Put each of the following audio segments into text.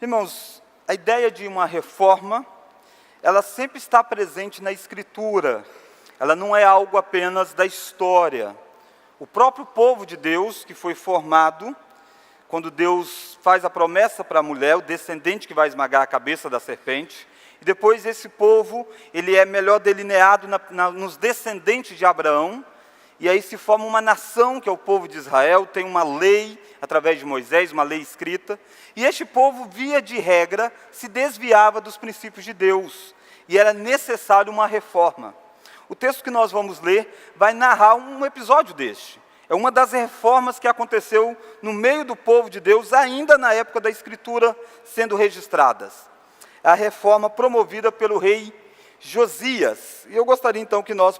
Irmãos, a ideia de uma reforma, ela sempre está presente na Escritura. Ela não é algo apenas da história. O próprio povo de Deus, que foi formado, quando Deus faz a promessa para a mulher, o descendente que vai esmagar a cabeça da serpente, e depois esse povo, ele é melhor delineado nos descendentes de Abraão, e aí se forma uma nação, que é o povo de Israel, tem uma lei, através de Moisés, uma lei escrita, e este povo, via de regra, se desviava dos princípios de Deus, e era necessário uma reforma. O texto que nós vamos ler vai narrar um episódio deste. É uma das reformas que aconteceu no meio do povo de Deus, ainda na época da Escritura sendo registradas. A reforma promovida pelo rei Josias. E eu gostaria então que nós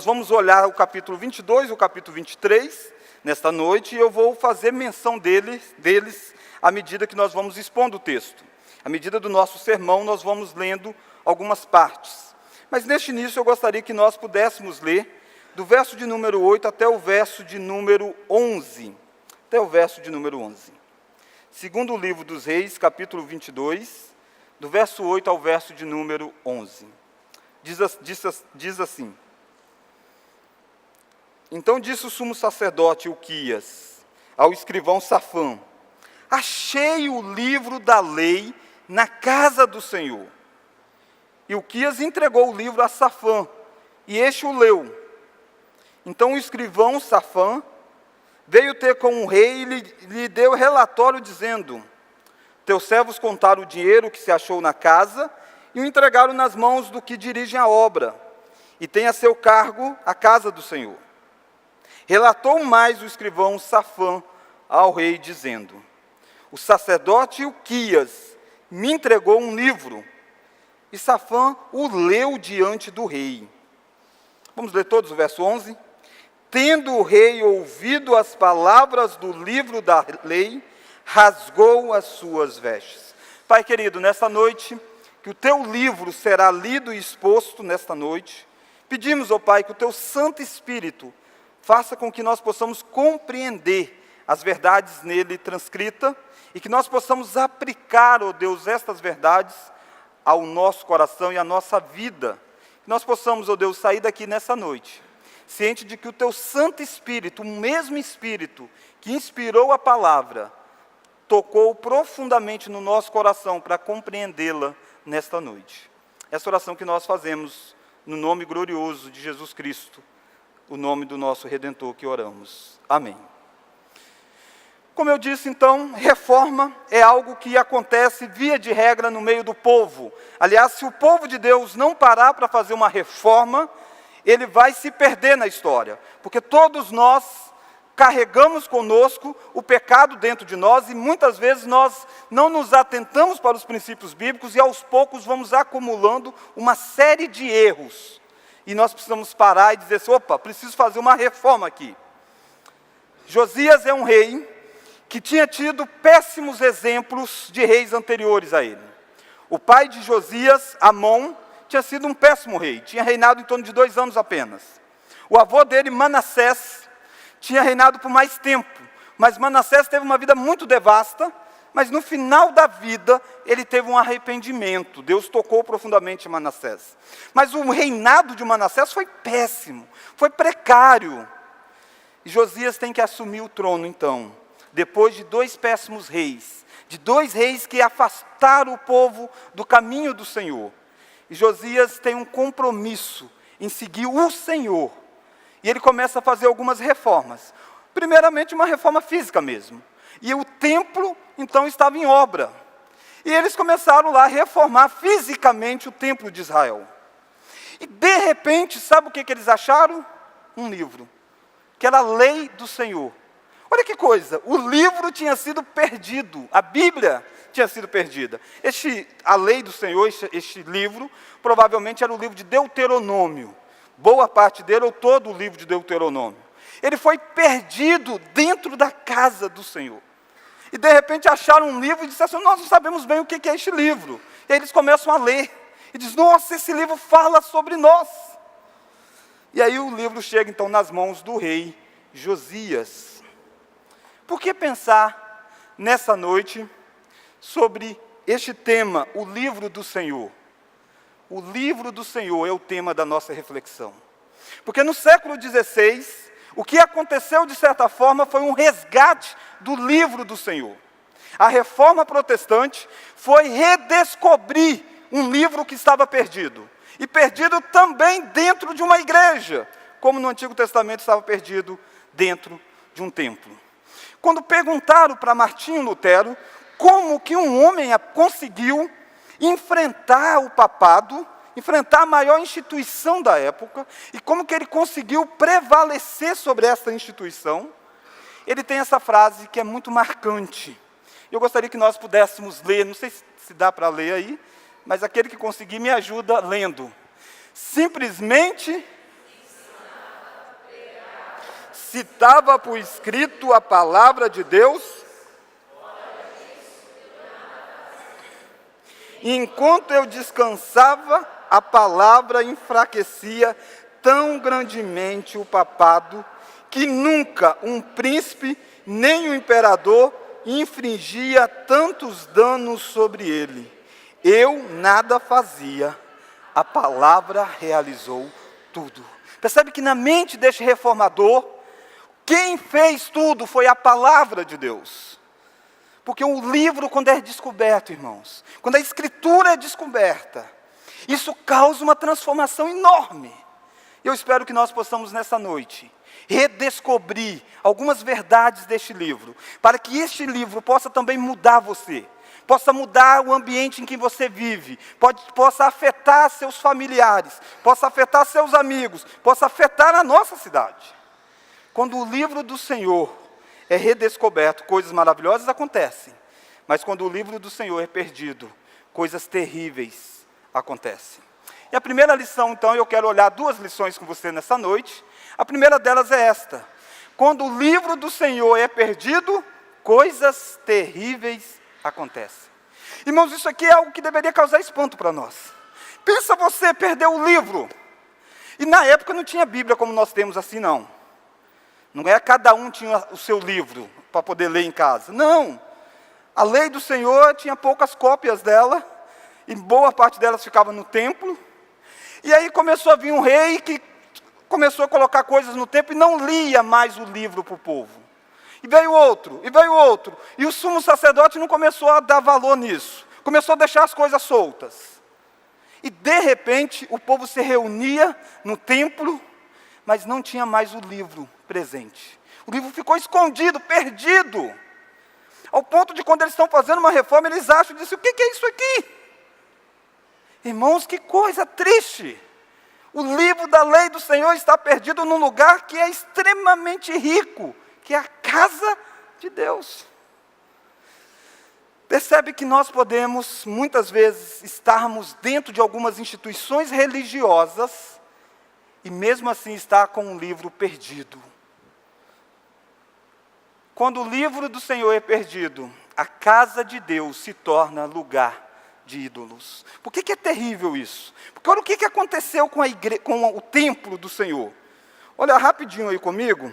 vamos olhar o capítulo 22 e o capítulo 23 nesta noite, e eu vou fazer menção deles à medida que nós vamos expondo o texto. À medida do nosso sermão, nós vamos lendo algumas partes. Mas neste início eu gostaria que nós pudéssemos ler do verso de número 8 até o verso de número 11. Até o verso de número 11. Segundo o livro dos Reis, capítulo 22, do verso 8 ao verso de número 11. Diz assim: Então disse o sumo sacerdote Ilquias ao escrivão Safã: Achei o livro da lei na casa do Senhor. Ilquias entregou o livro a Safã, e este o leu. Então o escrivão Safã veio ter com o rei e lhe deu relatório dizendo: Teus servos contaram o dinheiro que se achou na casa e o entregaram nas mãos do que dirigem a obra, e tem a seu cargo a casa do Senhor. Relatou mais o escrivão Safã ao rei, dizendo: O sacerdote Ilquias me entregou um livro, e Safã o leu diante do rei. Vamos ler todos o verso 11? Tendo o rei ouvido as palavras do livro da lei, rasgou as suas vestes. Pai querido, nesta noite, que o teu livro será lido e exposto nesta noite, pedimos, ó Pai, que o teu Santo Espírito faça com que nós possamos compreender as verdades nele transcritas, e que nós possamos aplicar, ó Deus, estas verdades ao nosso coração e à nossa vida. Que nós possamos, ó Deus, sair daqui nessa noite ciente de que o teu Santo Espírito, o mesmo Espírito que inspirou a palavra, tocou profundamente no nosso coração para compreendê-la nesta noite. Essa oração que nós fazemos no nome glorioso de Jesus Cristo, o nome do nosso Redentor que oramos. Amém. Como eu disse então, reforma é algo que acontece via de regra no meio do povo. Aliás, se o povo de Deus não parar para fazer uma reforma, ele vai se perder na história, porque todos nós carregamos conosco o pecado dentro de nós, e muitas vezes nós não nos atentamos para os princípios bíblicos, e aos poucos vamos acumulando uma série de erros, e nós precisamos parar e dizer assim: opa, preciso fazer uma reforma aqui. Josias é um rei que tinha tido péssimos exemplos de reis anteriores a ele. O pai de Josias, Amon, tinha sido um péssimo rei, tinha reinado em torno de 2 anos apenas. O avô dele, Manassés, tinha reinado por mais tempo, mas Manassés teve uma vida muito devasta, mas no final da vida ele teve um arrependimento. Deus tocou profundamente Manassés. Mas o reinado de Manassés foi péssimo, foi precário. E Josias tem que assumir o trono então, depois de 2 péssimos reis, de 2 reis que afastaram o povo do caminho do Senhor. E Josias tem um compromisso em seguir o Senhor. E ele começa a fazer algumas reformas. Primeiramente, uma reforma física mesmo. E o templo, então, estava em obra. E eles começaram lá a reformar fisicamente o templo de Israel. E, de repente, sabe o que eles acharam? Um livro, que era a lei do Senhor. Olha que coisa, o livro tinha sido perdido, a Bíblia tinha sido perdida. A lei do Senhor, este livro, provavelmente era o livro de Deuteronômio. Boa parte dele, ou todo o livro de Deuteronômio. Ele foi perdido dentro da casa do Senhor. E de repente acharam um livro e disseram assim: nós não sabemos bem o que é este livro. E aí eles começam a ler. E dizem: nossa, esse livro fala sobre nós. E aí o livro chega então nas mãos do rei Josias. Por que pensar nessa noite sobre este tema, o livro do Senhor. O livro do Senhor é o tema da nossa reflexão. Porque no século XVI, o que aconteceu de certa forma foi um resgate do livro do Senhor. A reforma protestante foi redescobrir um livro que estava perdido. E perdido também dentro de uma igreja, como no Antigo Testamento estava perdido dentro de um templo. Quando perguntaram para Martinho Lutero como que um homem conseguiu enfrentar o papado, enfrentar a maior instituição da época, e como que ele conseguiu prevalecer sobre essa instituição, ele tem essa frase que é muito marcante. Eu gostaria que nós pudéssemos ler, não sei se dá para ler aí, mas aquele que conseguir me ajuda lendo. Simplesmente, se estava por escrito a palavra de Deus, enquanto eu descansava, a palavra enfraquecia tão grandemente o papado, que nunca um príncipe, nem um imperador, infligia tantos danos sobre ele. Eu nada fazia, a palavra realizou tudo. Percebe que na mente deste reformador, quem fez tudo foi a palavra de Deus. Porque o livro, quando é descoberto, irmãos, quando a escritura é descoberta, isso causa uma transformação enorme. Eu espero que nós possamos nessa noite redescobrir algumas verdades deste livro, para que este livro possa também mudar você, possa mudar o ambiente em que você vive, possa afetar seus familiares, possa afetar seus amigos, possa afetar a nossa cidade. Quando o livro do Senhor é redescoberto, coisas maravilhosas acontecem, mas quando o livro do Senhor é perdido, coisas terríveis acontecem. E a primeira lição, então, eu quero olhar duas lições com você nessa noite. A primeira delas é esta: quando o livro do Senhor é perdido, coisas terríveis acontecem. Irmãos, isso aqui é algo que deveria causar espanto para nós. Pensa você perder o livro. E na época não tinha Bíblia como nós temos assim, não. Não é cada um tinha o seu livro para poder ler em casa. Não. A lei do Senhor tinha poucas cópias dela, e boa parte delas ficava no templo. E aí começou a vir um rei que começou a colocar coisas no templo e não lia mais o livro para o povo. E veio outro, e veio outro. E o sumo sacerdote não começou a dar valor nisso. Começou a deixar as coisas soltas. E de repente o povo se reunia no templo, mas não tinha mais o livro presente. O livro ficou escondido, perdido. Ao ponto de quando eles estão fazendo uma reforma, eles acham e dizem: o que é isso aqui? Irmãos, que coisa triste. O livro da lei do Senhor está perdido num lugar que é extremamente rico, que é a casa de Deus. Percebe que nós podemos, muitas vezes, estarmos dentro de algumas instituições religiosas e mesmo assim estar com um livro perdido. Quando o livro do Senhor é perdido, a casa de Deus se torna lugar de ídolos. Por que é terrível isso? Porque olha o que aconteceu com o templo do Senhor. Olha rapidinho aí comigo,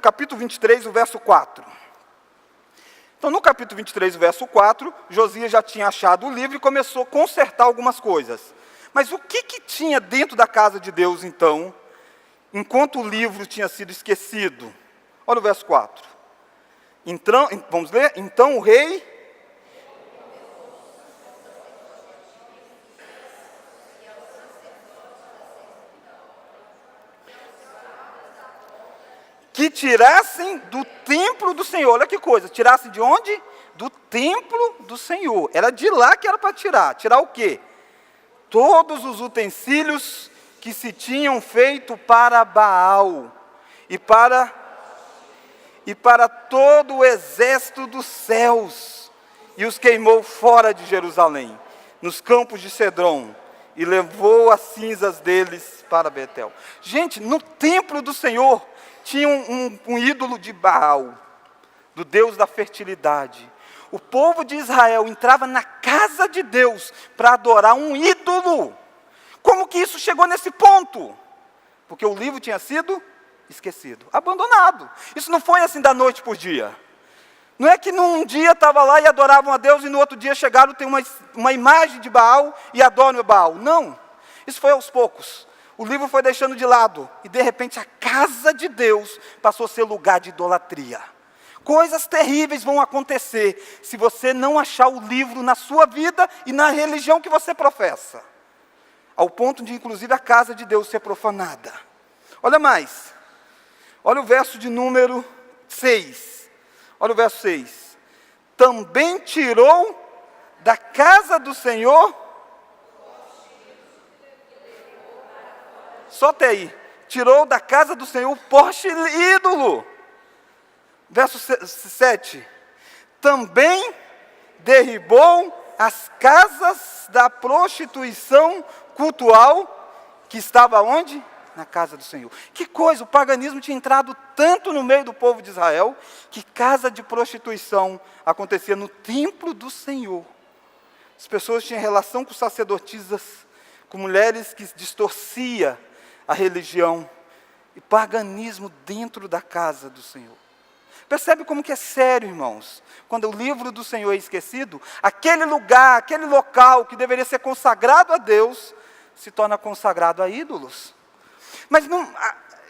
capítulo 23, o verso 4. Então, no capítulo 23, o verso 4, Josias já tinha achado o livro e começou a consertar algumas coisas. Mas o que tinha dentro da casa de Deus, então, enquanto o livro tinha sido esquecido? Olha o verso 4. Então, vamos ler? Então o rei... que tirassem do templo do Senhor. Olha que coisa, tirassem de onde? Do templo do Senhor. Era de lá que era para tirar. Tirar o quê? Todos os utensílios que se tinham feito para Baal e para todo o exército dos céus, e os queimou fora de Jerusalém, nos campos de Cedron, e levou as cinzas deles para Betel. Gente, no templo do Senhor tinha um ídolo de Baal, do Deus da fertilidade. O povo de Israel entrava na casa de Deus para adorar um ídolo. Como que isso chegou nesse ponto? Porque o livro tinha sido esquecido, abandonado. Isso não foi assim da noite para o dia. Não é que num dia estava lá e adoravam a Deus e no outro dia chegaram, tem uma imagem de Baal e adoram Baal. Não, isso foi aos poucos. O livro foi deixando de lado e de repente a casa de Deus passou a ser lugar de idolatria. Coisas terríveis vão acontecer se você não achar o livro na sua vida e na religião que você professa. Ao ponto de inclusive a casa de Deus ser profanada. Olha mais, olha o verso de número 6. Olha o verso 6. Também tirou da casa do Senhor. Só até aí. Tirou da casa do Senhor o poste ídolo. Verso 7. Também derribou as casas da prostituição cultual que estava onde? Na casa do Senhor. Que coisa, o paganismo tinha entrado tanto no meio do povo de Israel, que casa de prostituição acontecia no templo do Senhor. As pessoas tinham relação com sacerdotisas, com mulheres que distorcia a religião, e paganismo dentro da casa do Senhor. Percebe como que é sério, irmãos? Quando o livro do Senhor é esquecido, aquele lugar, aquele local que deveria ser consagrado a Deus, se torna consagrado a ídolos. Mas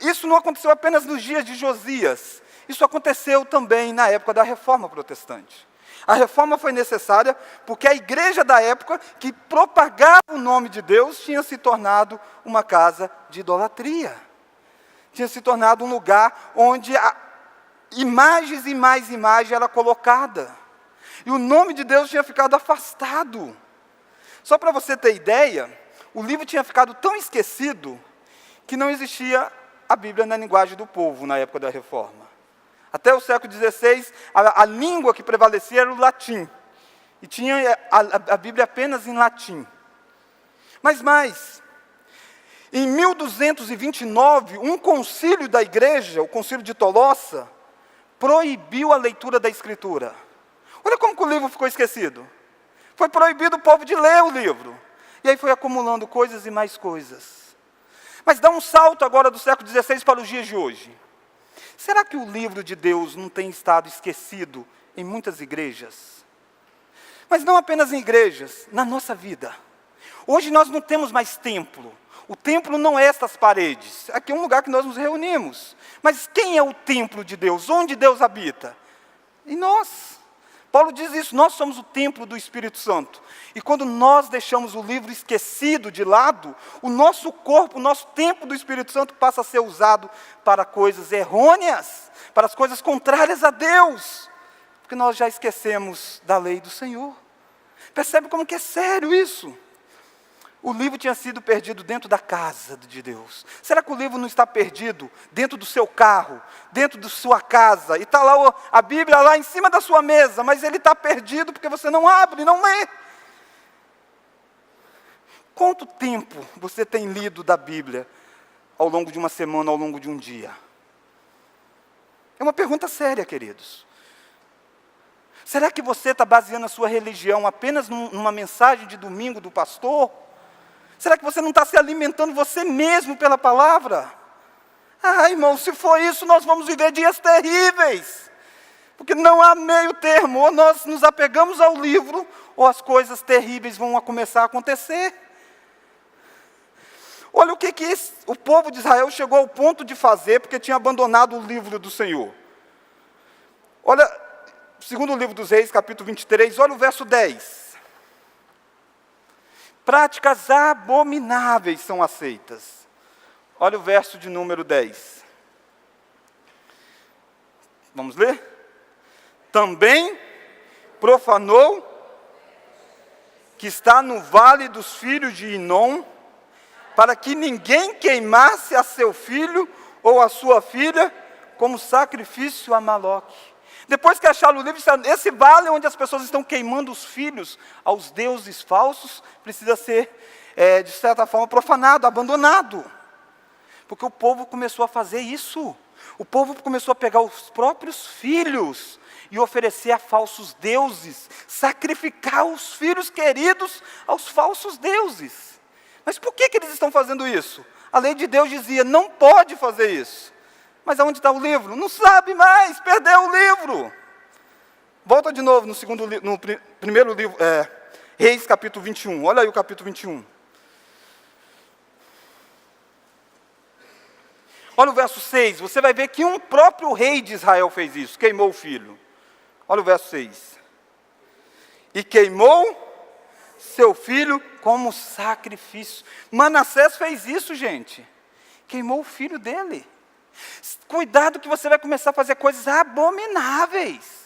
isso não aconteceu apenas nos dias de Josias. Isso aconteceu também na época da Reforma Protestante. A reforma foi necessária porque a igreja da época, que propagava o nome de Deus, tinha se tornado uma casa de idolatria. Tinha se tornado um lugar onde imagens e mais imagens era colocada. E o nome de Deus tinha ficado afastado. Só para você ter ideia, o livro tinha ficado tão esquecido que não existia a Bíblia na linguagem do povo na época da Reforma. Até o século XVI, a língua que prevalecia era o latim. E tinha a Bíblia apenas em latim. Mas mais, em 1229, um concílio da igreja, o concílio de Tolosa, proibiu a leitura da Escritura. Olha como que o livro ficou esquecido. Foi proibido o povo de ler o livro. E aí foi acumulando coisas e mais coisas. Mas dá um salto agora do século XVI para os dias de hoje. Será que o livro de Deus não tem estado esquecido em muitas igrejas? Mas não apenas em igrejas, na nossa vida. Hoje nós não temos mais templo. O templo não é estas paredes. Aqui é um lugar que nós nos reunimos. Mas quem é o templo de Deus? Onde Deus habita? Em nós. Paulo diz isso, nós somos o templo do Espírito Santo. E quando nós deixamos o livro esquecido de lado, o nosso corpo, o nosso templo do Espírito Santo passa a ser usado para coisas errôneas, para as coisas contrárias a Deus. Porque nós já esquecemos da lei do Senhor. Percebe como que é sério isso? O livro tinha sido perdido dentro da casa de Deus. Será que o livro não está perdido dentro do seu carro, dentro da sua casa? E está lá a Bíblia lá em cima da sua mesa, mas ele está perdido porque você não abre, não lê. Quanto tempo você tem lido da Bíblia ao longo de uma semana, ao longo de um dia? É uma pergunta séria, queridos. Será que você está baseando a sua religião apenas numa mensagem de domingo do pastor? Será que você não está se alimentando você mesmo pela palavra? Ah, irmão, se for isso, nós vamos viver dias terríveis. Porque não há meio termo. Ou nós nos apegamos ao livro, ou as coisas terríveis vão começar a acontecer. Olha o que o povo de Israel chegou ao ponto de fazer, porque tinha abandonado o livro do Senhor. Olha, segundo o livro dos Reis, capítulo 23, olha o verso 10. Práticas abomináveis são aceitas. Olha o verso de número 10. Vamos ler? Também profanou que está no vale dos filhos de Inom, para que ninguém queimasse a seu filho ou a sua filha como sacrifício a Maloque. Depois que acharam o livro, esse vale onde as pessoas estão queimando os filhos aos deuses falsos, precisa ser, de certa forma, profanado, abandonado. Porque o povo começou a fazer isso. O povo começou a pegar os próprios filhos e oferecer a falsos deuses, sacrificar os filhos queridos aos falsos deuses. Mas por que eles estão fazendo isso? A lei de Deus dizia, não pode fazer isso. Mas aonde está o livro? Não sabe mais, perdeu o livro. Volta de novo no primeiro livro, Reis, capítulo 21. Olha aí o capítulo 21. Olha o verso 6. Você vai ver que um próprio rei de Israel fez isso. Queimou o filho. Olha o verso 6. E queimou seu filho como sacrifício. Manassés fez isso, gente. Queimou o filho dele. Cuidado que você vai começar a fazer coisas abomináveis.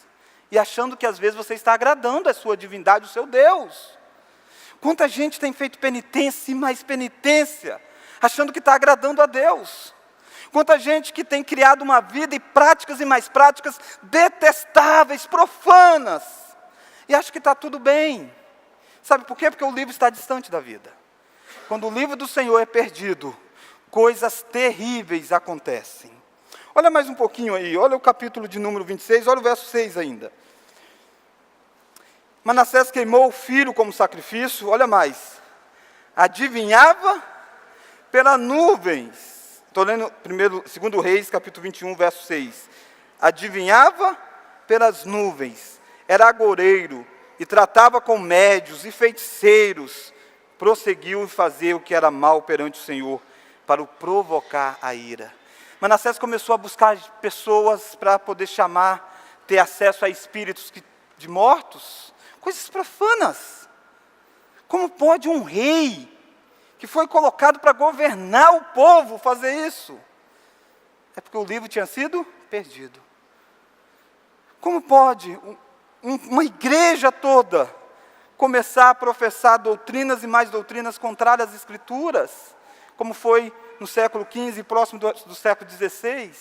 E achando que às vezes você está agradando a sua divindade, o seu Deus. Quanta gente tem feito penitência e mais penitência, achando que está agradando a Deus. Quanta gente que tem criado uma vida e mais práticas detestáveis, profanas. E acha que está tudo bem. Sabe por quê? Porque o livro está distante da vida. Quando o livro do Senhor é perdido, coisas terríveis acontecem. Olha mais um pouquinho aí, olha o capítulo de número 26, olha o verso 6 ainda. Manassés queimou o filho como sacrifício, olha mais. Adivinhava pelas nuvens. Estou lendo 2 Reis, capítulo 21, verso 6. Adivinhava pelas nuvens, era agoureiro, e tratava com médios e feiticeiros, prosseguiu em fazer o que era mal perante o Senhor, para o provocar a ira. Manassés começou a buscar pessoas para poder ter acesso a espíritos de mortos, coisas profanas. Como pode um rei, que foi colocado para governar o povo, fazer isso? É porque o livro tinha sido perdido. Como pode uma igreja toda começar a professar doutrinas e mais doutrinas contrárias às Escrituras, como foi no século XV, próximo do século XVI?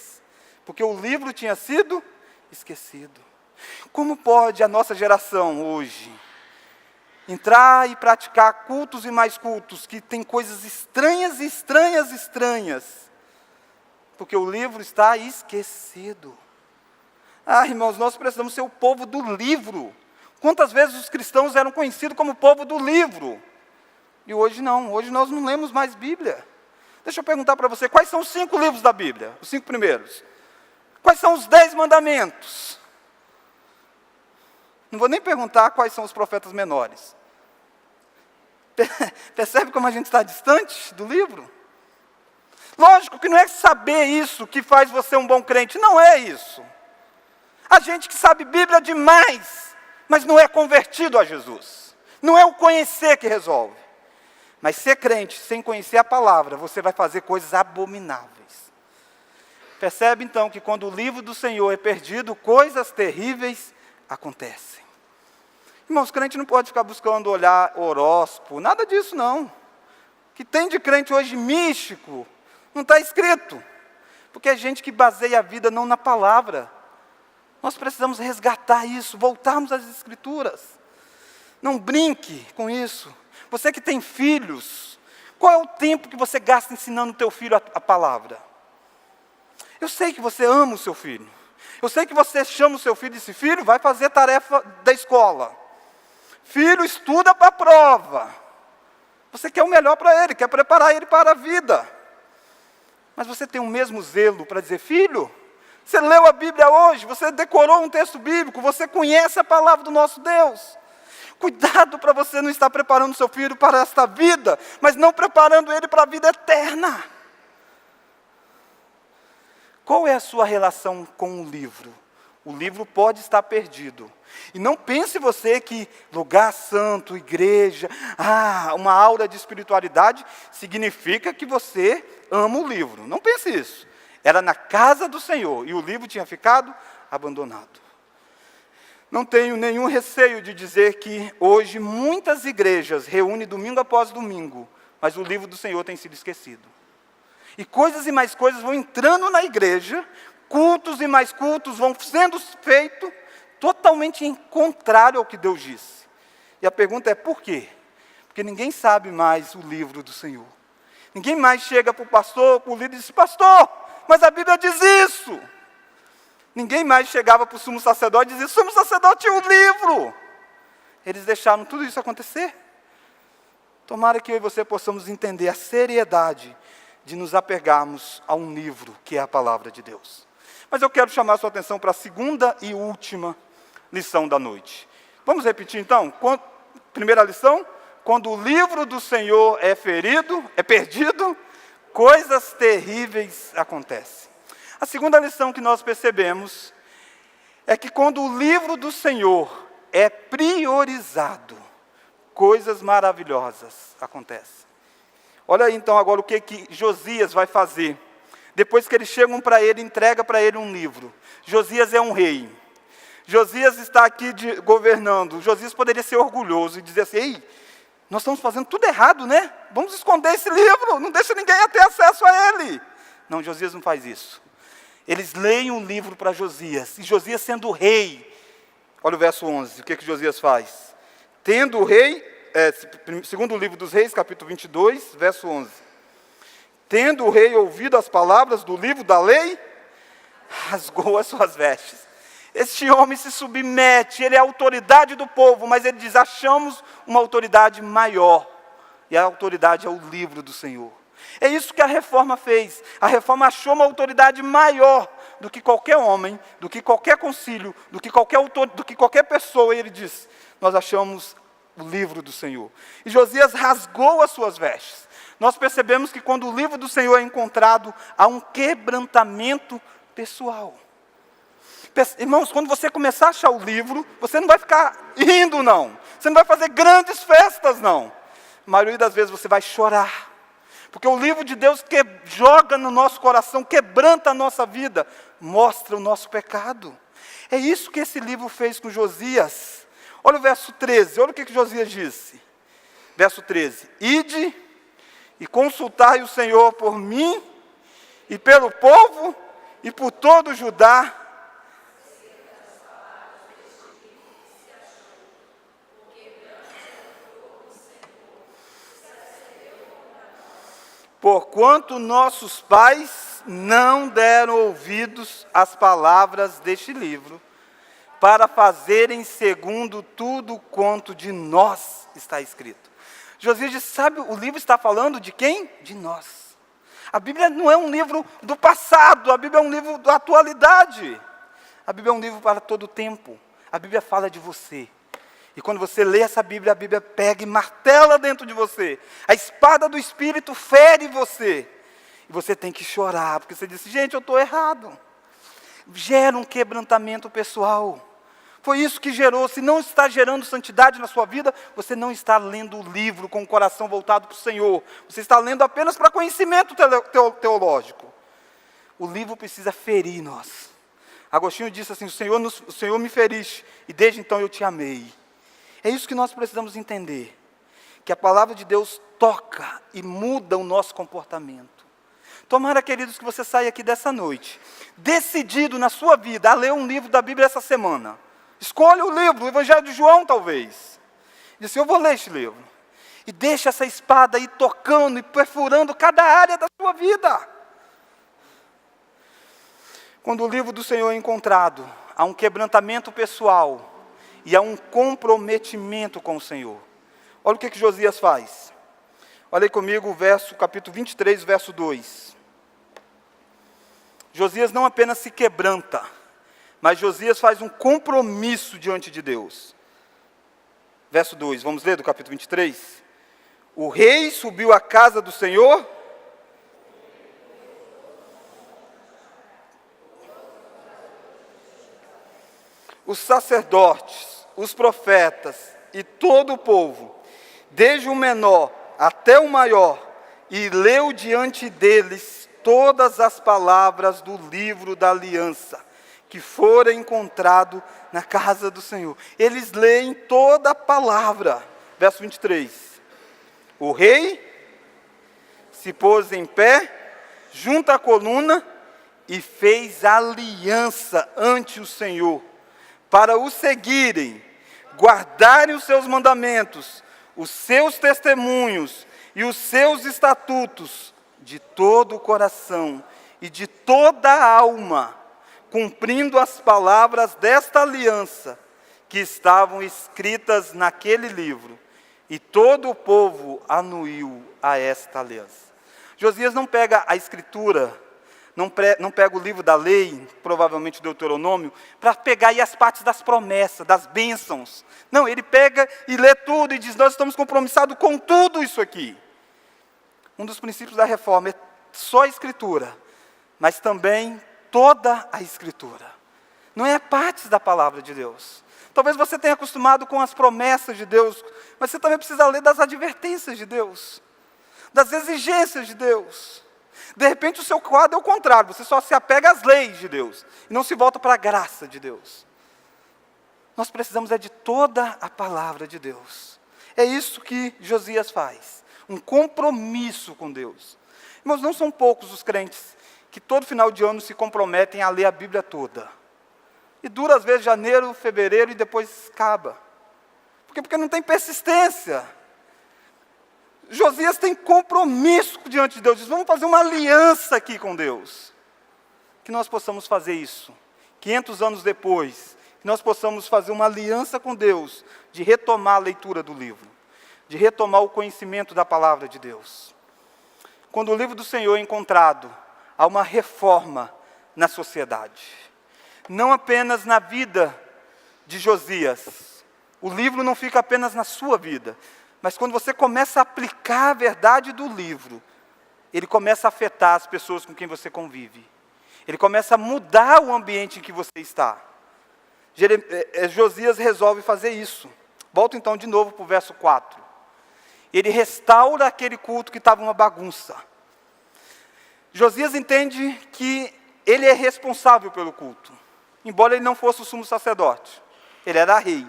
Porque o livro tinha sido esquecido. Como pode a nossa geração hoje entrar e praticar cultos e mais cultos, que tem coisas estranhas, porque o livro está esquecido? Ah, irmãos, nós precisamos ser o povo do livro. Quantas vezes os cristãos eram conhecidos como povo do livro? E hoje não, hoje nós não lemos mais Bíblia. Deixa eu perguntar para você, quais são os 5 livros da Bíblia? Os 5 primeiros. Quais são os 10 mandamentos? Não vou nem perguntar quais são os profetas menores. Percebe como a gente está distante do livro? Lógico que não é saber isso que faz você um bom crente, não é isso. A gente que sabe Bíblia demais, mas não é convertido a Jesus. Não é o conhecer que resolve. Mas ser crente sem conhecer a palavra, você vai fazer coisas abomináveis. Percebe então que quando o livro do Senhor é perdido, coisas terríveis acontecem. Irmãos, crente não pode ficar buscando olhar horóscopo, nada disso não. O que tem de crente hoje místico, não está escrito. Porque é gente que baseia a vida não na palavra. Nós precisamos resgatar isso, voltarmos às Escrituras. Não brinque com isso. Você que tem filhos, qual é o tempo que você gasta ensinando o teu filho a palavra? Eu sei que você ama o seu filho. Eu sei que você chama o seu filho e diz: filho, vai fazer tarefa da escola. Filho, estuda para a prova. Você quer o melhor para ele, quer preparar ele para a vida. Mas você tem o mesmo zelo para dizer: filho, você leu a Bíblia hoje, você decorou um texto bíblico, você conhece a palavra do nosso Deus. Cuidado para você não estar preparando seu filho para esta vida, mas não preparando ele para a vida eterna. Qual é a sua relação com o livro? O livro pode estar perdido. E não pense você que lugar santo, igreja, uma aura de espiritualidade, significa que você ama o livro. Não pense isso. Era na casa do Senhor e o livro tinha ficado abandonado. Não tenho nenhum receio de dizer que hoje muitas igrejas reúnem domingo após domingo, mas o livro do Senhor tem sido esquecido. E coisas e mais coisas vão entrando na igreja, cultos e mais cultos vão sendo feitos totalmente em contrário ao que Deus disse. E a pergunta é: por quê? Porque ninguém sabe mais o livro do Senhor. Ninguém mais chega para o pastor, para o líder e diz: pastor, mas a Bíblia diz isso. Ninguém mais chegava para o sumo sacerdote e dizia: sumo sacerdote, o livro. Eles deixaram tudo isso acontecer. Tomara que eu e você possamos entender a seriedade de nos apegarmos a um livro que é a palavra de Deus. Mas eu quero chamar a sua atenção para a segunda e última lição da noite. Vamos repetir então? Primeira lição: quando o livro do Senhor é perdido, coisas terríveis acontecem. A segunda lição que nós percebemos é que quando o livro do Senhor é priorizado, coisas maravilhosas acontecem. Olha aí então agora o que Josias vai fazer. Depois que eles chegam para ele, entrega para ele um livro. Josias é um rei. Josias está aqui governando. Josias poderia ser orgulhoso e dizer assim: ei, nós estamos fazendo tudo errado, né? Vamos esconder esse livro, não deixa ninguém ter acesso a ele. Não, Josias não faz isso. Eles leem o livro para Josias, e Josias sendo rei, olha o verso 11, o que Josias faz? Tendo o rei, segundo o livro dos reis, capítulo 22, verso 11. Tendo o rei ouvido as palavras do livro da lei, rasgou as suas vestes. Este homem se submete, ele é a autoridade do povo, mas ele diz: achamos uma autoridade maior, e a autoridade é o livro do Senhor. É isso que a reforma fez. A reforma achou uma autoridade maior do que qualquer homem, do que qualquer concílio, do que qualquer pessoa. E ele diz: nós achamos o livro do Senhor. E Josias rasgou as suas vestes. Nós percebemos que quando o livro do Senhor é encontrado, há um quebrantamento pessoal. Irmãos, quando você começar a achar o livro, você não vai ficar rindo, não. Você não vai fazer grandes festas, não. A maioria das vezes você vai chorar. Porque o livro de Deus que joga no nosso coração, quebranta a nossa vida, mostra o nosso pecado. É isso que esse livro fez com Josias. Olha o verso 13, olha o que Josias disse. Verso 13: ide e consultai o Senhor por mim, e pelo povo, e por todo o Judá. Porquanto nossos pais não deram ouvidos às palavras deste livro, para fazerem segundo tudo quanto de nós está escrito. Josias diz: sabe, o livro está falando de quem? De nós. A Bíblia não é um livro do passado, a Bíblia é um livro da atualidade. A Bíblia é um livro para todo o tempo. A Bíblia fala de você. E quando você lê essa Bíblia, a Bíblia pega e martela dentro de você. A espada do Espírito fere você. E você tem que chorar, porque você disse: gente, eu estou errado. Gera um quebrantamento pessoal. Foi isso que gerou. Se não está gerando santidade na sua vida, você não está lendo o livro com o coração voltado para o Senhor. Você está lendo apenas para conhecimento teológico. O livro precisa ferir nós. Agostinho disse assim: o Senhor me feriste, e desde então eu te amei. É isso que nós precisamos entender, que a palavra de Deus toca e muda o nosso comportamento. Tomara, queridos, que você saia aqui dessa noite, decidido na sua vida a ler um livro da Bíblia essa semana. Escolha o livro, o Evangelho de João talvez. Diz assim: eu vou ler este livro. E deixa essa espada aí tocando e perfurando cada área da sua vida. Quando o livro do Senhor é encontrado, há um quebrantamento pessoal, e há um comprometimento com o Senhor. Olha o que Josias faz. Olha aí comigo o capítulo 23, verso 2. Josias não apenas se quebranta, mas Josias faz um compromisso diante de Deus. Verso 2, vamos ler do capítulo 23? O rei subiu à casa do Senhor. Os sacerdotes, os profetas e todo o povo, desde o menor até o maior, e leu diante deles todas as palavras do livro da aliança, que fora encontrado na casa do Senhor. Eles leem toda a palavra. Verso 23. O rei se pôs em pé, junto à coluna, e fez aliança ante o Senhor, para o seguirem, guardarem os seus mandamentos, os seus testemunhos e os seus estatutos de todo o coração e de toda a alma, cumprindo as palavras desta aliança que estavam escritas naquele livro. E todo o povo anuiu a esta aliança. Josias não pega a escritura não pega o livro da lei, provavelmente o Deuteronômio, para pegar aí as partes das promessas, das bênçãos. Não, ele pega e lê tudo e diz, nós estamos compromissados com tudo isso aqui. Um dos princípios da reforma é só a Escritura, mas também toda a Escritura. Não é partes da palavra de Deus. Talvez você tenha acostumado com as promessas de Deus, mas você também precisa ler das advertências de Deus, das exigências de Deus. De repente o seu quadro é o contrário, você só se apega às leis de Deus, e não se volta para a graça de Deus. Nós precisamos de toda a palavra de Deus. É isso que Josias faz, um compromisso com Deus. Irmãos, não são poucos os crentes que todo final de ano se comprometem a ler a Bíblia toda. E dura às vezes janeiro, fevereiro e depois acaba. Por quê? Porque não tem persistência. Josias tem compromisso diante de Deus. Diz, vamos fazer uma aliança aqui com Deus. Que nós possamos fazer isso. 500 anos depois, que nós possamos fazer uma aliança com Deus, de retomar a leitura do livro, de retomar o conhecimento da palavra de Deus. Quando o livro do Senhor é encontrado, há uma reforma na sociedade. Não apenas na vida de Josias. O livro não fica apenas na sua vida. Mas quando você começa a aplicar a verdade do livro, ele começa a afetar as pessoas com quem você convive. Ele começa a mudar o ambiente em que você está. Josias resolve fazer isso. Volto então de novo para o verso 4. Ele restaura aquele culto que estava uma bagunça. Josias entende que ele é responsável pelo culto. Embora ele não fosse o sumo sacerdote. Ele era rei.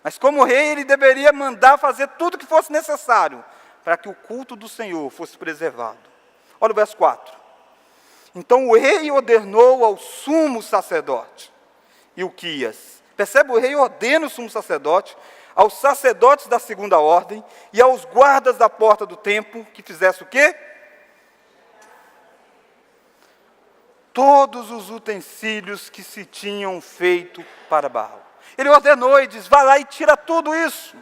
Mas como rei, ele deveria mandar fazer tudo o que fosse necessário para que o culto do Senhor fosse preservado. Olha o verso 4. Então o rei ordenou ao sumo sacerdote, Ilquias. Percebe? O rei ordena o sumo sacerdote, aos sacerdotes da segunda ordem e aos guardas da porta do templo, que fizesse o quê? Todos os utensílios que se tinham feito para Baal. Ele ordenou e diz, vai lá e tira tudo isso.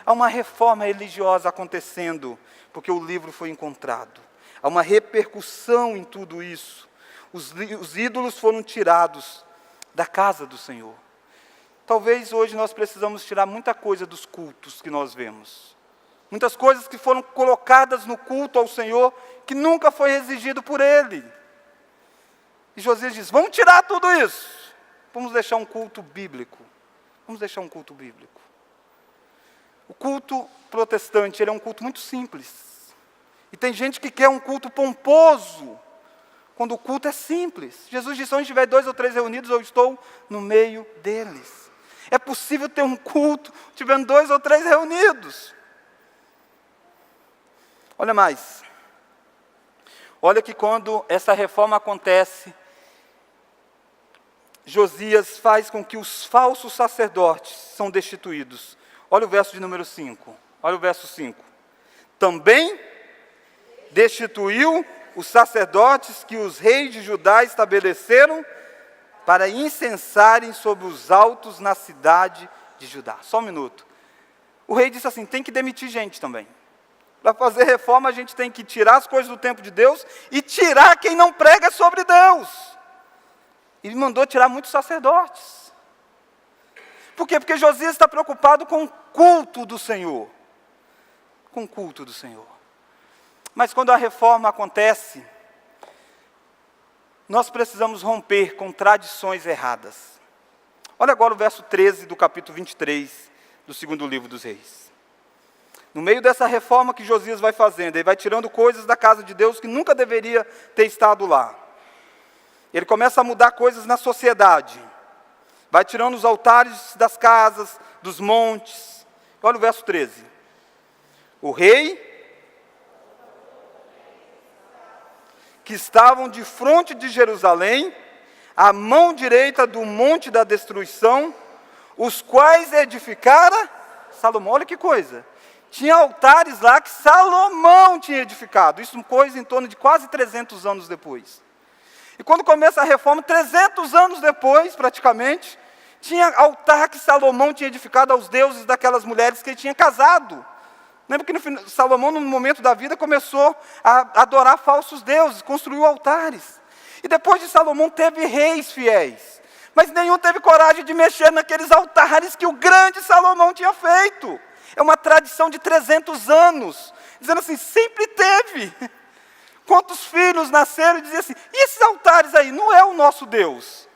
Há uma reforma religiosa acontecendo, porque o livro foi encontrado. Há uma repercussão em tudo isso. Os ídolos foram tirados da casa do Senhor. Talvez hoje nós precisamos tirar muita coisa dos cultos que nós vemos. Muitas coisas que foram colocadas no culto ao Senhor, que nunca foi exigido por Ele. E Josias diz, vamos tirar tudo isso. Vamos deixar um culto bíblico. Vamos deixar um culto bíblico. O culto protestante, ele é um culto muito simples. E tem gente que quer um culto pomposo, quando o culto é simples. Jesus disse, onde tiver 2 ou 3 reunidos, eu estou no meio deles. É possível ter um culto, tiverem 2 ou 3 reunidos. Olha mais. Olha que quando essa reforma acontece, Josias faz com que os falsos sacerdotes são destituídos. Olha o verso de número 5. Olha o verso 5. Também destituiu os sacerdotes que os reis de Judá estabeleceram para incensarem sobre os altos na cidade de Judá. Só um minuto. O rei disse assim, tem que demitir gente também. Para fazer reforma a gente tem que tirar as coisas do tempo de Deus e tirar quem não prega sobre Deus. Ele mandou tirar muitos sacerdotes. Por quê? Porque Josias está preocupado com o culto do Senhor. Com o culto do Senhor. Mas quando a reforma acontece, nós precisamos romper com tradições erradas. Olha agora o verso 13 do capítulo 23 do segundo livro dos Reis. No meio dessa reforma que Josias vai fazendo, ele vai tirando coisas da casa de Deus que nunca deveria ter estado lá. Ele começa a mudar coisas na sociedade. Vai tirando os altares das casas, dos montes. Olha o verso 13. O rei, que estavam de frente de Jerusalém, à mão direita do monte da destruição, os quais edificara Salomão. Olha que coisa. Tinha altares lá que Salomão tinha edificado. Isso coisa em torno de quase 300 anos depois. E quando começa a reforma, 300 anos depois, praticamente, tinha altar que Salomão tinha edificado aos deuses daquelas mulheres que ele tinha casado Lembra que Salomão, no momento da vida, começou a adorar falsos deuses, construiu altares. E depois de Salomão teve reis fiéis, mas nenhum teve coragem de mexer naqueles altares que o grande Salomão tinha feito. É uma tradição de 300 anos, dizendo assim, sempre teve. Quantos filhos nasceram e diziam assim, e esses altares aí, não é o nosso Deus?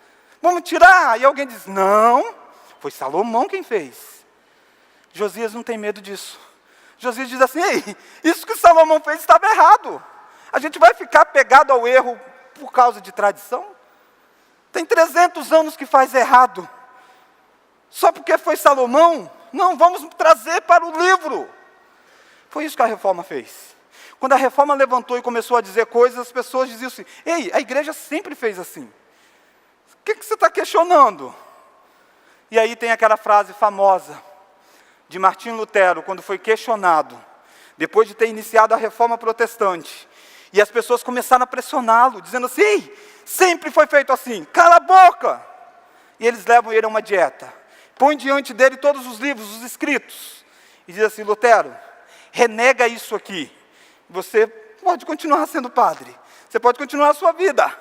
Vamos tirar? E alguém diz, não, foi Salomão quem fez. Josias não tem medo disso. Josias diz assim, ei, isso que Salomão fez estava errado. A gente vai ficar pegado ao erro por causa de tradição? Tem 300 anos que faz errado. Só porque foi Salomão? Não, vamos trazer para o livro. Foi isso que a reforma fez. Quando a reforma levantou e começou a dizer coisas, as pessoas diziam assim, ei, a igreja sempre fez assim. O que você está questionando? E aí tem aquela frase famosa de Martinho Lutero, quando foi questionado, depois de ter iniciado a reforma protestante, e as pessoas começaram a pressioná-lo, dizendo assim, ei, sempre foi feito assim, cala a boca! E eles levam ele a uma dieta, põem diante dele todos os livros, os escritos, e diz assim, Lutero, renega isso aqui, você pode continuar sendo padre, você pode continuar a sua vida.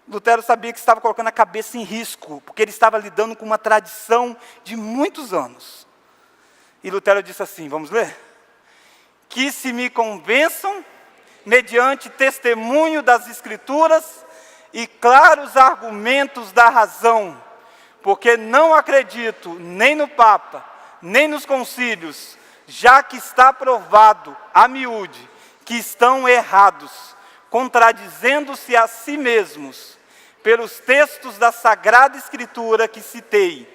Lutero sabia que estava colocando a cabeça em risco, porque ele estava lidando com uma tradição de muitos anos. E Lutero disse assim, vamos ler? Que se me convençam, mediante testemunho das Escrituras e claros argumentos da razão, porque não acredito nem no Papa, nem nos concílios, já que está provado a miúde que estão errados, contradizendo-se a si mesmos, pelos textos da Sagrada Escritura que citei,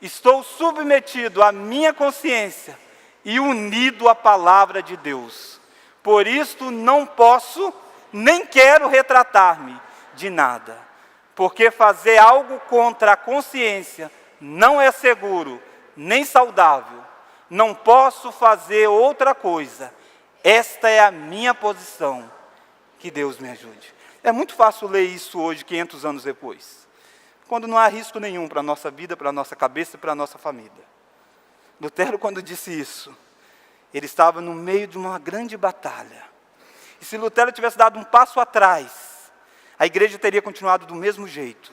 estou submetido à minha consciência e unido à palavra de Deus. Por isto não posso, nem quero retratar-me de nada, porque fazer algo contra a consciência não é seguro, nem saudável. Não posso fazer outra coisa. Esta é a minha posição. Que Deus me ajude. É muito fácil ler isso hoje, 500 anos depois, quando não há risco nenhum para a nossa vida, para a nossa cabeça e para a nossa família. Lutero, quando disse isso, ele estava no meio de uma grande batalha. E se Lutero tivesse dado um passo atrás, a igreja teria continuado do mesmo jeito.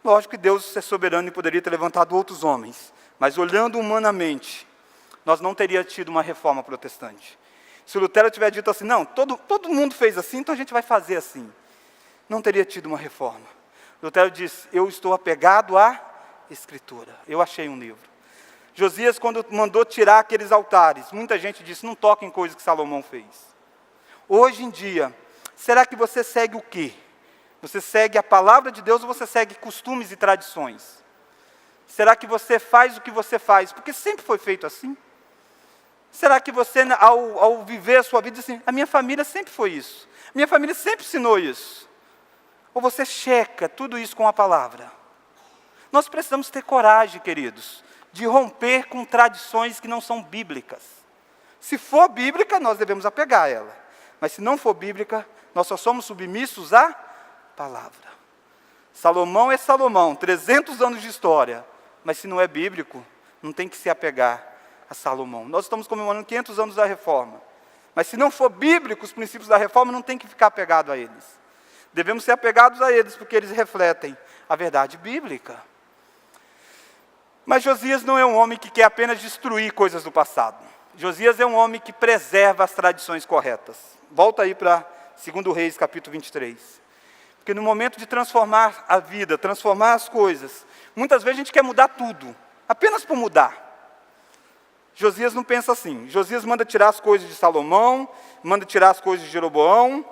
Lógico que Deus é soberano e poderia ter levantado outros homens, mas olhando humanamente, nós não teríamos tido uma reforma protestante. Se Lutero tivesse dito assim, não, todo mundo fez assim, então a gente vai fazer assim. Não teria tido uma reforma. Lutero disse, eu estou apegado à Escritura. Eu achei um livro. Josias, quando mandou tirar aqueles altares, muita gente disse, não toquem coisas que Salomão fez. Hoje em dia, será que você segue o quê? Você segue a palavra de Deus ou você segue costumes e tradições? Será que você faz o que você faz? Porque sempre foi feito assim. Será que você, ao viver a sua vida, diz assim, a minha família sempre foi isso. Minha família sempre ensinou isso. Ou você checa tudo isso com a palavra? Nós precisamos ter coragem, queridos, de romper com tradições que não são bíblicas. Se for bíblica, nós devemos apegar a ela. Mas se não for bíblica, nós só somos submissos à palavra. Salomão é Salomão, 300 anos de história. Mas se não é bíblico, não tem que se apegar a Salomão. Nós estamos comemorando 500 anos da reforma. Mas se não for bíblico os princípios da reforma, não tem que ficar apegado a eles. Devemos ser apegados a eles, porque eles refletem a verdade bíblica. Mas Josias não é um homem que quer apenas destruir coisas do passado. Josias é um homem que preserva as tradições corretas. Volta aí para 2 Reis, capítulo 23. Porque no momento de transformar a vida, transformar as coisas, muitas vezes a gente quer mudar tudo, apenas por mudar. Josias não pensa assim. Josias manda tirar as coisas de Salomão, manda tirar as coisas de Jeroboão.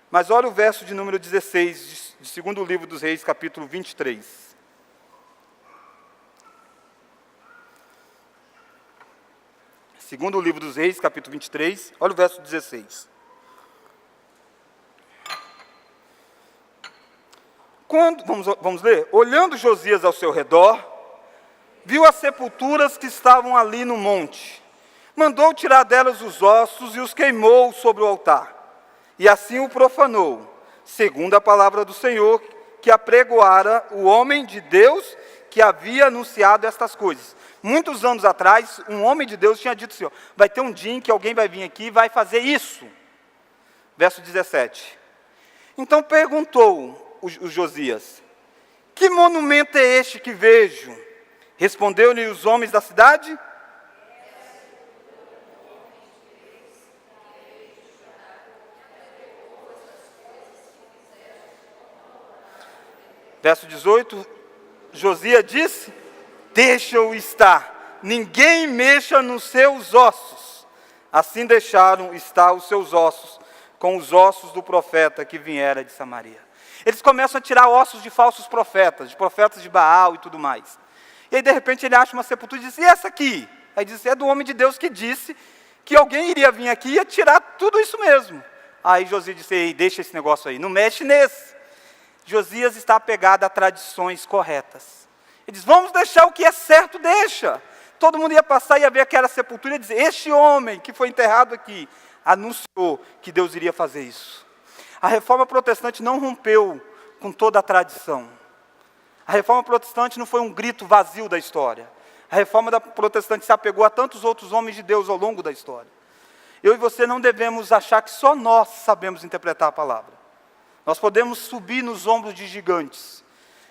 Mas olha o verso de número 16, de segundo livro dos Reis, capítulo 23. Segundo livro dos Reis, capítulo 23, olha o verso 16. Vamos ler? Olhando Josias ao seu redor, viu as sepulturas que estavam ali no monte. Mandou tirar delas os ossos e os queimou sobre o altar. E assim o profanou, segundo a palavra do Senhor, que apregoara o homem de Deus que havia anunciado estas coisas. Muitos anos atrás, um homem de Deus tinha dito assim, ó, vai ter um dia em que alguém vai vir aqui e vai fazer isso. Verso 17. Então perguntou o Josias, que monumento é este que vejo? Respondeu-lhe os homens da cidade. Verso 18, Josias disse, deixa-o estar, ninguém mexa nos seus ossos. Assim deixaram estar os seus ossos, com os ossos do profeta que viera de Samaria. Eles começam a tirar ossos de falsos profetas, de profetas de Baal e tudo mais. E aí de repente ele acha uma sepultura e diz, e essa aqui? Aí diz, é do homem de Deus que disse que alguém iria vir aqui e ia tirar tudo isso mesmo. Aí Josias disse, ei, deixa esse negócio aí, não mexe nesse. Josias está apegado a tradições corretas. Ele diz, vamos deixar o que é certo, deixa. Todo mundo ia passar e ia ver aquela sepultura e ia dizer, este homem que foi enterrado aqui, anunciou que Deus iria fazer isso. A reforma protestante não rompeu com toda a tradição. A reforma protestante não foi um grito vazio da história. A reforma protestante se apegou a tantos outros homens de Deus ao longo da história. Eu e você não devemos achar que só nós sabemos interpretar a palavra. Nós podemos subir nos ombros de gigantes.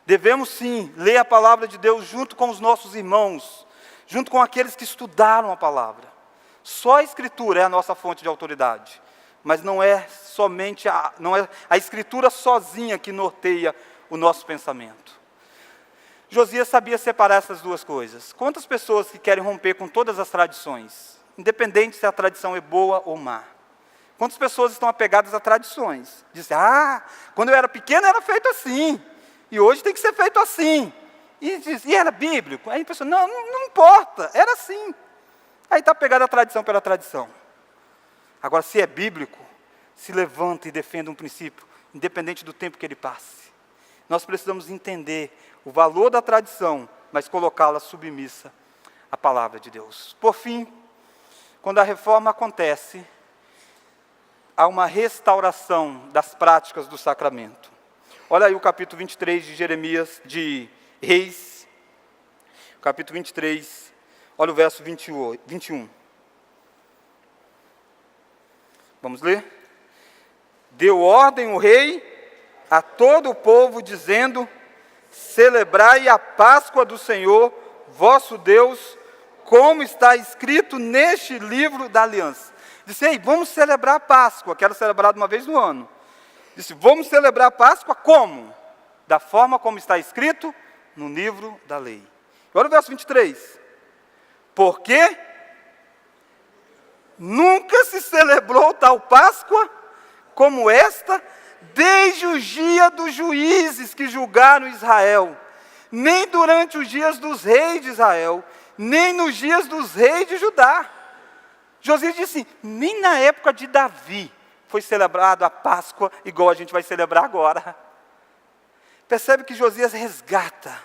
Devemos sim ler a palavra de Deus junto com os nossos irmãos, junto com aqueles que estudaram a palavra. Só a Escritura é a nossa fonte de autoridade, mas não é somente a Escritura sozinha que norteia o nosso pensamento. Josias sabia separar essas duas coisas. Quantas pessoas que querem romper com todas as tradições, independente se a tradição é boa ou má? Quantas pessoas estão apegadas a tradições? Dizem, quando eu era pequeno era feito assim, e hoje tem que ser feito assim. E diz, e era bíblico? Aí a pessoa, não importa, era assim. Aí está apegado à tradição pela tradição. Agora, se é bíblico, se levanta e defenda um princípio, independente do tempo que ele passe. Nós precisamos entender o valor da tradição, mas colocá-la submissa à palavra de Deus. Por fim, quando a reforma acontece, há uma restauração das práticas do sacramento. Olha aí o capítulo 23 de Jeremias, de Reis, capítulo 23, olha o verso 21. Vamos ler? Deu ordem o rei a todo o povo, dizendo, celebrai a Páscoa do Senhor, vosso Deus, como está escrito neste livro da aliança. Disse, ei, vamos celebrar a Páscoa, que era celebrada uma vez no ano. Disse, vamos celebrar a Páscoa como? Da forma como está escrito no livro da lei. Olha o verso 23. Porque nunca se celebrou tal Páscoa como esta, desde os dias dos juízes que julgaram Israel, nem durante os dias dos reis de Israel, nem nos dias dos reis de Judá. Josias disse, nem na época de Davi foi celebrado a Páscoa igual a gente vai celebrar agora. Percebe que Josias resgata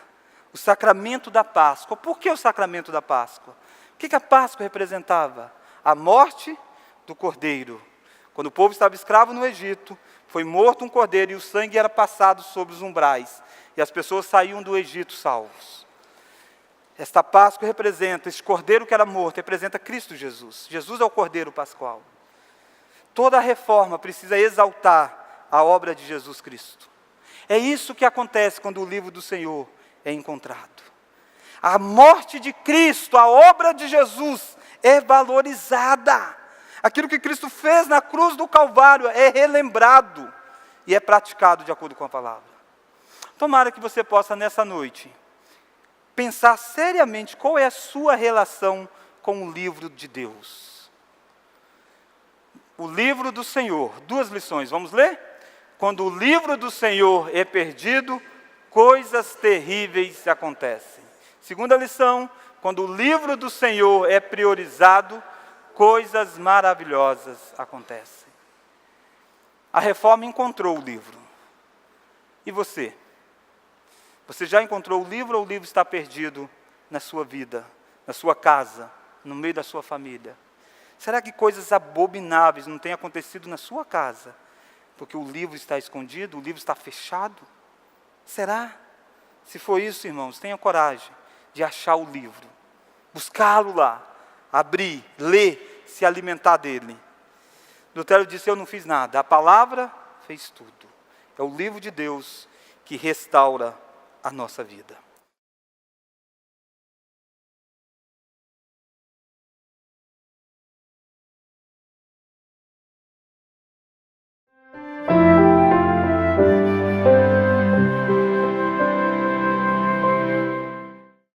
o sacramento da Páscoa. Por que o sacramento da Páscoa? O que a Páscoa representava? A morte do cordeiro. Quando o povo estava escravo no Egito, foi morto um cordeiro e o sangue era passado sobre os umbrais. E as pessoas saíam do Egito salvos. Esta Páscoa representa, esse cordeiro que era morto, representa Cristo Jesus. Jesus é o cordeiro pascual. Toda a reforma precisa exaltar a obra de Jesus Cristo. É isso que acontece quando o livro do Senhor é encontrado. A morte de Cristo, a obra de Jesus é valorizada. Aquilo que Cristo fez na cruz do Calvário é relembrado e é praticado de acordo com a palavra. Tomara que você possa nessa noite pensar seriamente qual é a sua relação com o livro de Deus. O livro do Senhor, 2 lições, vamos ler? Quando o livro do Senhor é perdido, coisas terríveis acontecem. Segunda lição, quando o livro do Senhor é priorizado, coisas maravilhosas acontecem. A reforma encontrou o livro. E você? Você já encontrou o livro ou o livro está perdido na sua vida, na sua casa, no meio da sua família? Será que coisas abomináveis não têm acontecido na sua casa? Porque o livro está escondido, o livro está fechado? Será? Se for isso, irmãos, tenha coragem de achar o livro. buscá-lo lá, abrir, ler, se alimentar dele. Lutero disse: eu não fiz nada, a palavra fez tudo. É o livro de Deus que restaura a nossa vida.